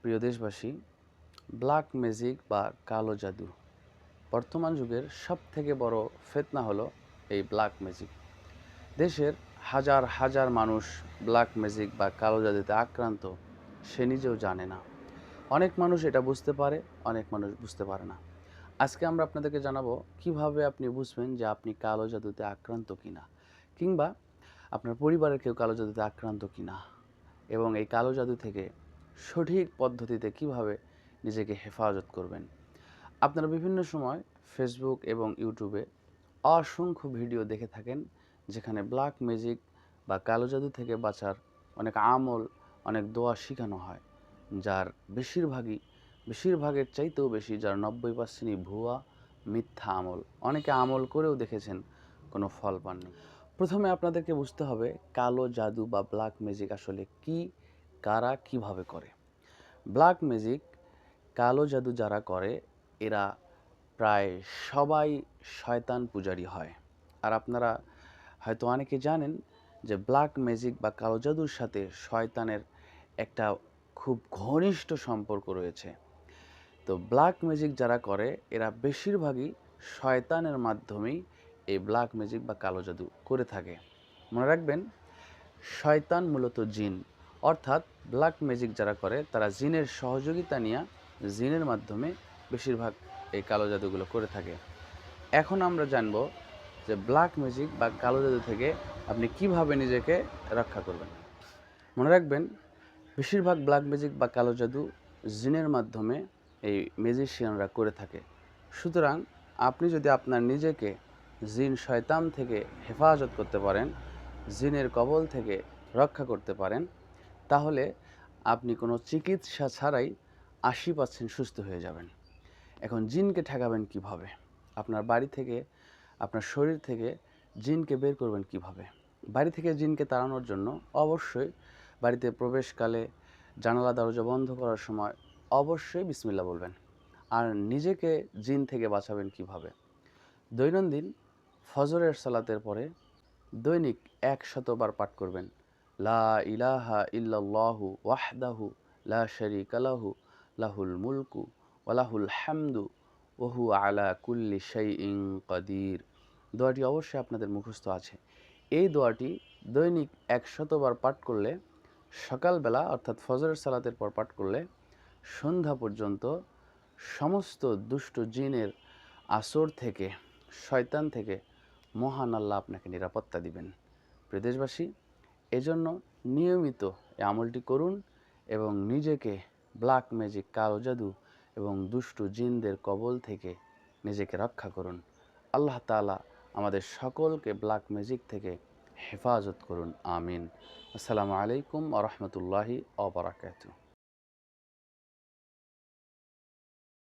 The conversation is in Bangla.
প্রিয় দেশবাসী, ব্ল্যাক ম্যাজিক বা কালো জাদু বর্তমান যুগের সবথেকে বড় ফিতনা হলো এই ব্ল্যাক ম্যাজিক। দেশের হাজার হাজার মানুষ ব্ল্যাক ম্যাজিক বা কালো জাদুতে আক্রান্ত, সে নিজেও জানে না। অনেক মানুষ এটা বুঝতে পারে, অনেক মানুষ বুঝতে পারে না। আজকে আমরা আপনাদেরকে জানাবো কিভাবে আপনি বুঝবেন যে আপনি কালো জাদুতে আক্রান্ত কিনা, কিংবা আপনার পরিবারের কেউ কালো জাদুতে আক্রান্ত কিনা, এবং এই কালো জাদু থেকে সঠিক পদ্ধতিতে কিভাবে নিজেকে হেফাজত করবেন। আপনারা বিভিন্ন সময় ফেসবুক এবং ইউটিউবে অসংখ্য ভিডিও দেখে থাকেন, যেখানে ব্ল্যাক ম্যাজিক বা কালো জাদু থেকে বাঁচার অনেক আমল, অনেক দোয়া শেখানো হয়, যার বেশিরভাগের চাইতেও বেশি, যার 90%ই ভুয়া, মিথ্যা আমল। অনেকে আমল করেও দেখেছেন, কোনো ফল পাননি। প্রথমে আপনাদেরকে বুঝতে হবে কালো জাদু বা ব্ল্যাক ম্যাজিক আসলে কি, কারা কিভাবে করে। ব্ল্যাক ম্যাজিক, কালো জাদু যারা করে, এরা প্রায় সবাই শয়তান পূজারী হয়। আর আপনারা হয়তো অনেকে জানেন যে ব্ল্যাক ম্যাজিক বা কালো জাদুর সাথে শয়তানের একটা খুব ঘনিষ্ঠ সম্পর্ক রয়েছে। তো ব্ল্যাক ম্যাজিক যারা করে, এরা বেশিরভাগই শয়তানের মাধ্যমেই এই ব্ল্যাক ম্যাজিক বা কালো জাদু করে থাকে। মনে রাখবেন, শয়তান মূলত জিন, অর্থাৎ ব্ল্যাক ম্যাজিক যারা করে তারা জিনের সহযোগিতা নিয়ে জিনের মাধ্যমে বেশিরভাগ এই কালো জাদুগুলো করে থাকে। এখন আমরা জানব যে ব্ল্যাক ম্যাজিক বা কালো জাদু থেকে আপনি কিভাবে নিজেকে রক্ষা করবেন। মনে রাখবেন, বেশিরভাগ ব্ল্যাক ম্যাজিক বা কালো জাদু জিনের মাধ্যমে এই ম্যাজিশিয়ানরা করে থাকে। সুতরাং আপনি যদি আপনার নিজেকে জিন শয়তান থেকে হেফাজত করতে পারেন, জিনের কবল থেকে রক্ষা করতে পারেন, তাহলে আপনি কোনো চিকিৎসা ছাড়াই 80% সুস্থ হয়ে যাবেন। এখন জিনকে ঠেকাবেন কিভাবে? আপনার বাড়ি থেকে, আপনার শরীর থেকে জিনকে বের করবেন কিভাবে? বাড়ি থেকে জিনকে তাড়ানোর জন্য অবশ্যই বাড়িতে প্রবেশকালে জানালা দরজা বন্ধ করার সময় অবশ্যই বিসমিল্লাহ বলবেন। আর নিজেকে জিন থেকে বাঁচাবেন কিভাবে? দৈনন্দিন ফজরের সালাতের পরে দৈনিক 100 বার পাঠ করবেন, লা ইলাহা ইল্লাল্লাহু ওয়াহদাহু লা শারীকা লাহু লাহুল মুলকু ওয়া লাহুল হামদু ওয়া হুয়া আলা কুল্লি শাইইন কাদির। দোয়াটি অবশ্যই আপনাদের মুখস্থ আছে। এই দোয়াটি দৈনিক 100 বার পাঠ করলে, সকালবেলা অর্থাৎ ফজরের সালাতের পর পাঠ করলে, সন্ধ্যা পর্যন্ত সমস্ত দুষ্ট জিনের আসর থেকে, শয়তান থেকে মহান আল্লাহ আপনাকে নিরাপত্তা দিবেন। প্রিয় দেশবাসী, এজন্য নিয়মিত এই আমলটি করুন এবং নিজেকে ব্ল্যাক ম্যাজিক, কালো জাদু এবং দুষ্টু জিনদের কবল থেকে নিজেকে রক্ষা করুন। আল্লাহ তাআলা আমাদের সকলকে ব্ল্যাক ম্যাজিক থেকে হেফাজত করুন। আমিন। আসসালামু আলাইকুম ওয়া রাহমাতুল্লাহি ওয়া বারাকাতুহু।